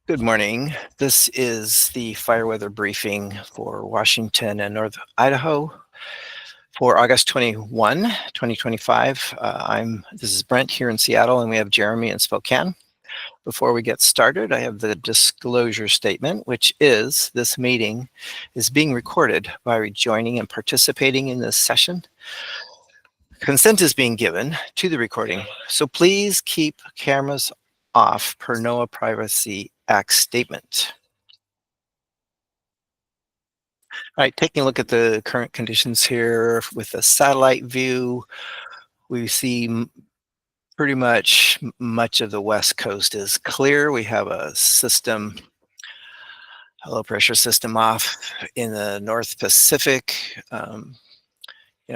Good morning. This is the fire weather briefing for Washington and North Idaho for August 21, 2025. This is Brent here in Seattle, and we have Jeremy in Spokane. Before we get started, I have the disclosure statement, which is this meeting is being recorded by joining and participating in this session. Consent is being given to the recording, so please keep cameras off per NOAA Privacy Act statement. All right, taking a look at the current conditions here with the satellite view, we see pretty much of the west coast is clear. We have a system, a low pressure system off in the North Pacific,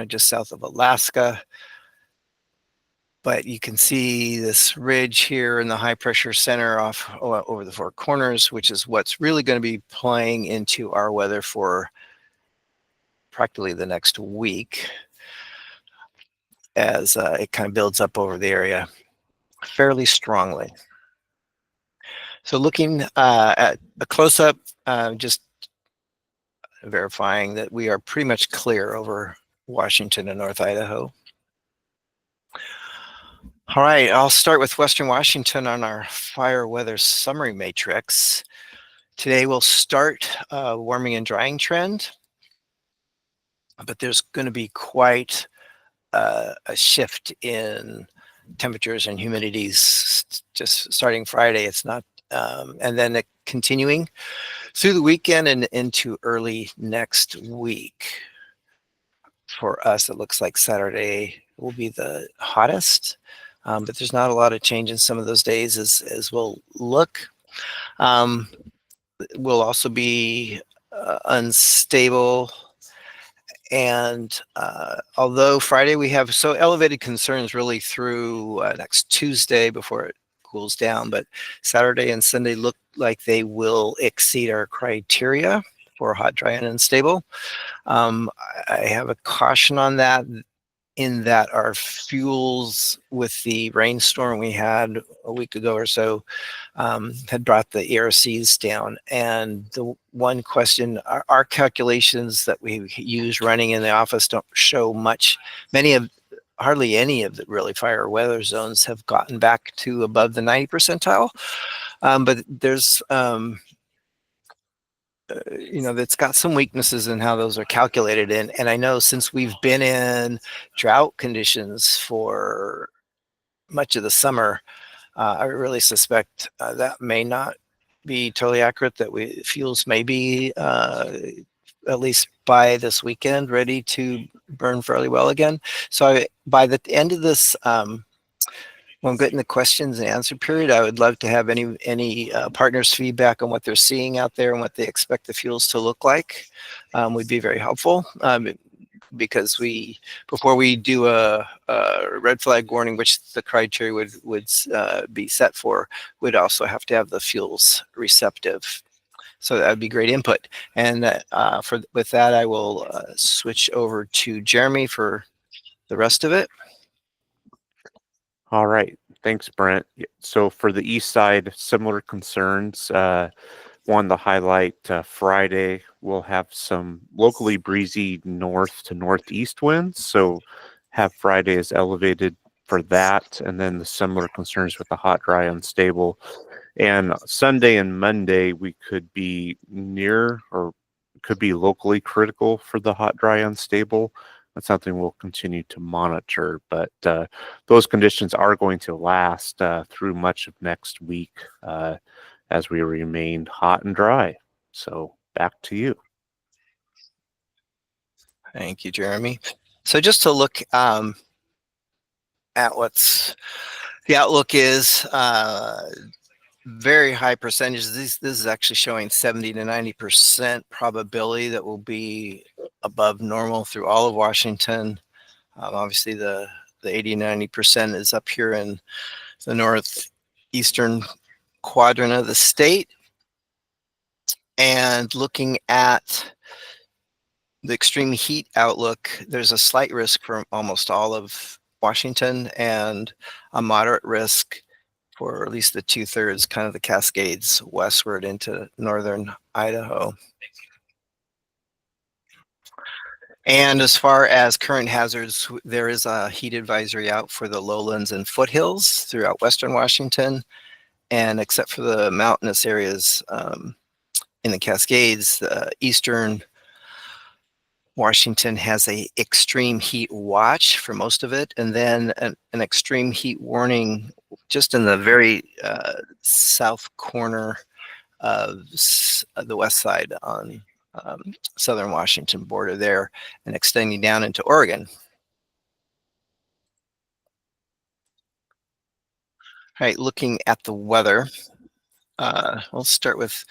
just south of Alaska. But you can see this ridge here in the high pressure center off over the Four Corners, which is what's really going to be playing into our weather for practically the next week as it kind of builds up over the area fairly strongly. So looking at a close-up, just verifying that we are pretty much clear over Washington and North Idaho. All right, I'll start with Western Washington on our fire weather summary matrix. Today we'll start a warming and drying trend, but there's going to be quite a shift in temperatures and humidities just starting Friday. It's not, and then continuing through the weekend and into early next week. For us, it looks like Saturday will be the hottest, but there's not a lot of change in some of those days as we'll look. Will also be unstable. And although Friday we have so elevated concerns really through next Tuesday before it cools down, but Saturday and Sunday look like they will exceed our criteria for hot, dry, and unstable. I have a caution on that in that our fuels with the rainstorm we had a week ago or so had brought the ERCs down. And the one question, our calculations that we use running in the office don't show hardly any of the really fire weather zones have gotten back to above the 90 percentile. But there's, that's got some weaknesses in how those are calculated. And I know since we've been in drought conditions for much of the summer, I really suspect that may not be totally accurate, that fuels may be, at least by this weekend, ready to burn fairly well again. So by the end of this, when I'm getting the questions and answer period, I would love to have any partners' feedback on what they're seeing out there and what they expect the fuels to look like. Would be very helpful. Because before we do a red flag warning, which the criteria would be set for, we'd also have to have the fuels receptive. So that would be great input. And with that, I will switch over to Jeremy for the rest of it. All right. Thanks, Brent. So for the east side, similar concerns. Wanted to highlight Friday, we'll have some locally breezy north to northeast winds. So have Friday as elevated for that. And then the similar concerns with the hot, dry, unstable. And Sunday and Monday, we could be near or could be locally critical for the hot, dry, unstable. That's something we'll continue to monitor, but those conditions are going to last through much of next week as we remain hot and dry. So back to you. Thank you, Jeremy. So just to look at what's the outlook is, very high percentages. This is actually showing 70 to 90% probability that will be above normal through all of Washington. Obviously, the 80-90% is up here in the northeastern quadrant of the state. And looking at the extreme heat outlook, there's a slight risk for almost all of Washington and a moderate risk for at least the 2/3, kind of the Cascades westward into northern Idaho. And as far as current hazards, there is a heat advisory out for the lowlands and foothills throughout western Washington. And except for the mountainous areas in the Cascades, eastern Washington has a extreme heat watch for most of it, and then an extreme heat warning just in the very south corner of the west side on southern Washington border there, and extending down into Oregon. All right, looking at the weather, we'll start with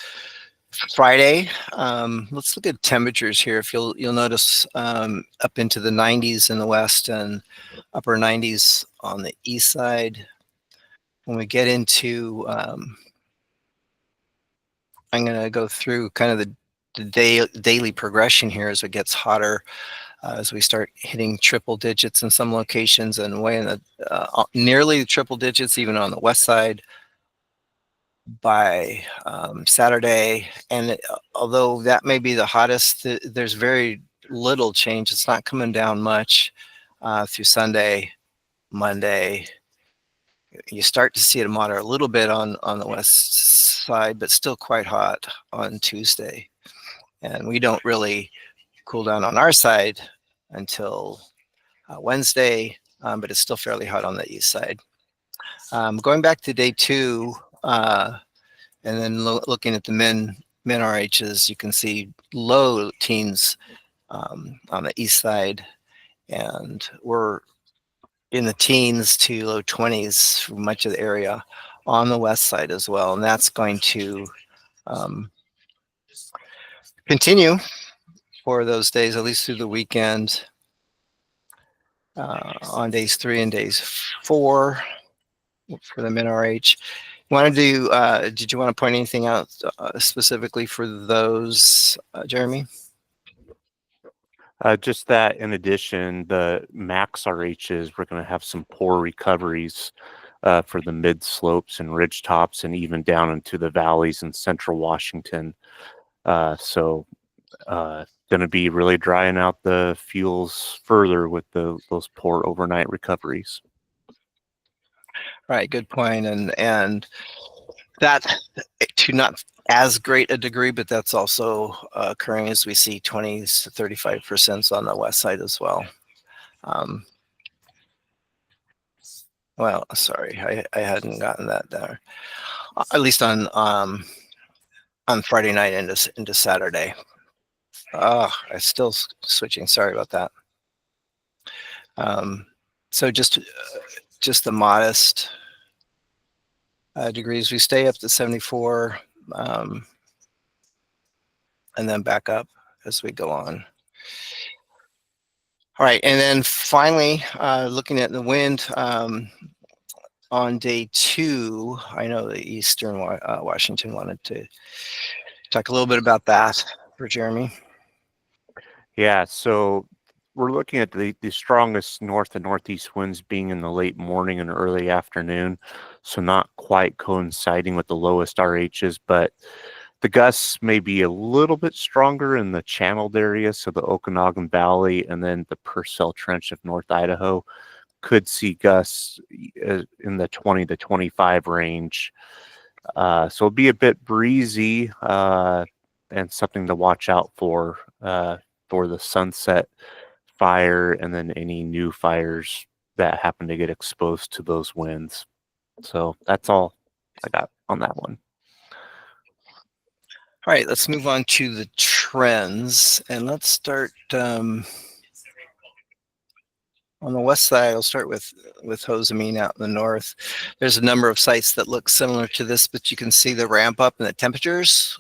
Friday. Let's look at temperatures here. If you'll notice up into the 90s in the west and upper 90s on the east side. When we get into, I'm going to go through kind of the daily progression here as it gets hotter, as we start hitting triple digits in some locations and way in the nearly triple digits even on the west side by Saturday. And although that may be the hottest, there's very little change. It's not coming down much through Sunday, Monday. You start to see it moderate a little bit on the west side, but still quite hot on Tuesday. And we don't really cool down on our side until Wednesday, but it's still fairly hot on the east side. Going back to day 2, and then looking at the min RHs, you can see low teens on the east side, and we're in the teens to low 20s for much of the area on the west side as well. And that's going to continue for those days, at least through the weekend, on days 3 and days 4 for the min RH. Did you want to point anything out specifically for those, Jeremy? Just that in addition, the max RHs, we're going to have some poor recoveries for the mid slopes and ridge tops and even down into the valleys in central Washington. So going to be really drying out the fuels further with those poor overnight recoveries. Right, good point. And that to not as great a degree, but that's also occurring as we see 20s to 35% on the west side as well. Well, sorry, I hadn't gotten that there. At least on Friday night into Saturday. I'm still switching. Sorry about that. So just the modest degrees. We stay up to 74, and then back up as we go on. All right, and then finally, looking at the wind on day 2, I know the eastern Washington wanted to talk a little bit about that for Jeremy. Yeah, so we're looking at the strongest north and northeast winds being in the late morning and early afternoon, so not quite coinciding with the lowest RHs, but the gusts may be a little bit stronger in the channeled area, so the Okanagan Valley and then the Purcell Trench of North Idaho could see gusts in the 20 to 25 range. So it'll be a bit breezy and something to watch out for the sunset fire and then any new fires that happen to get exposed to those winds. So that's all I got on that one. All right, let's move on to the trends, and let's start on the west side. I'll start with Hosamine out in the north. There's a number of sites that look similar to this, but you can see the ramp up in the temperatures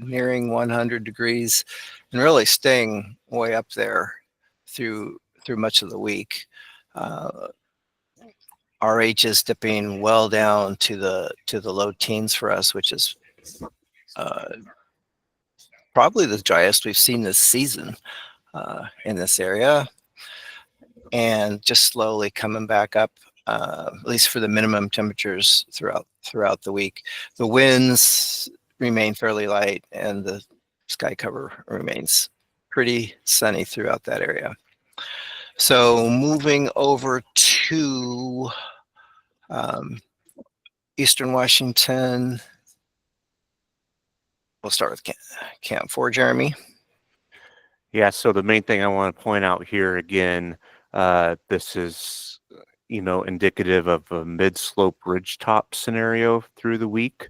nearing 100 degrees and really staying way up there through much of the week. RH is dipping well down to the low teens for us, which is probably the driest we've seen this season in this area, and just slowly coming back up at least for the minimum temperatures throughout the week. The winds remain fairly light, and the sky cover remains pretty sunny throughout that area. So moving over to Eastern Washington, we'll start with Camp 4, Jeremy. Yeah, so the main thing I want to point out here again, this is, indicative of a mid-slope ridgetop scenario through the week,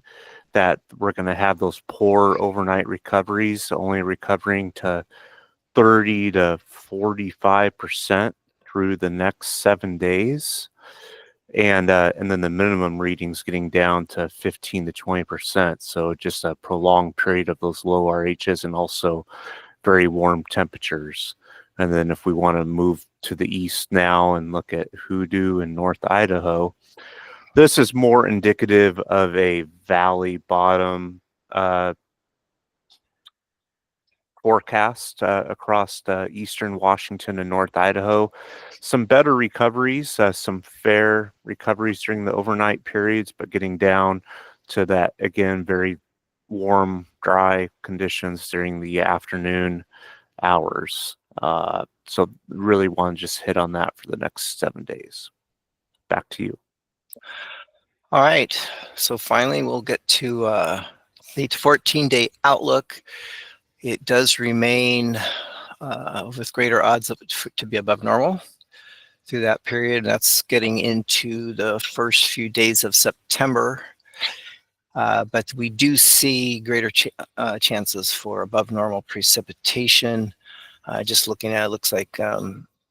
that we're going to have those poor overnight recoveries, only recovering to 30 to 45% through the next 7 days. And then the minimum readings getting down to 15 to 20%. So just a prolonged period of those low RHs and also very warm temperatures. And then if we want to move to the east now and look at Hoodoo and North Idaho, this is more indicative of a valley bottom forecast across eastern Washington and North Idaho. Some better recoveries, some fair recoveries during the overnight periods, but getting down to that, again, very warm, dry conditions during the afternoon hours. So really want to just hit on that for the next 7 days. Back to you. All right, so finally we'll get to the 14-day outlook. It does remain with greater odds to be above normal through that period. That's getting into the first few days of September. But we do see greater chances for above normal precipitation. Just looking at it, looks like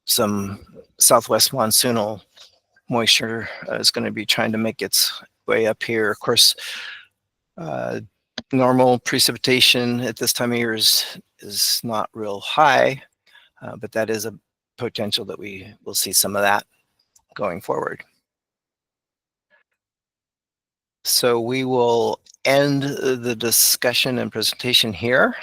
some southwest monsoonal moisture is going to be trying to make its way up here. Of course, normal precipitation at this time of year is not real high, but that is a potential that we will see some of that going forward. So we will end the discussion and presentation here.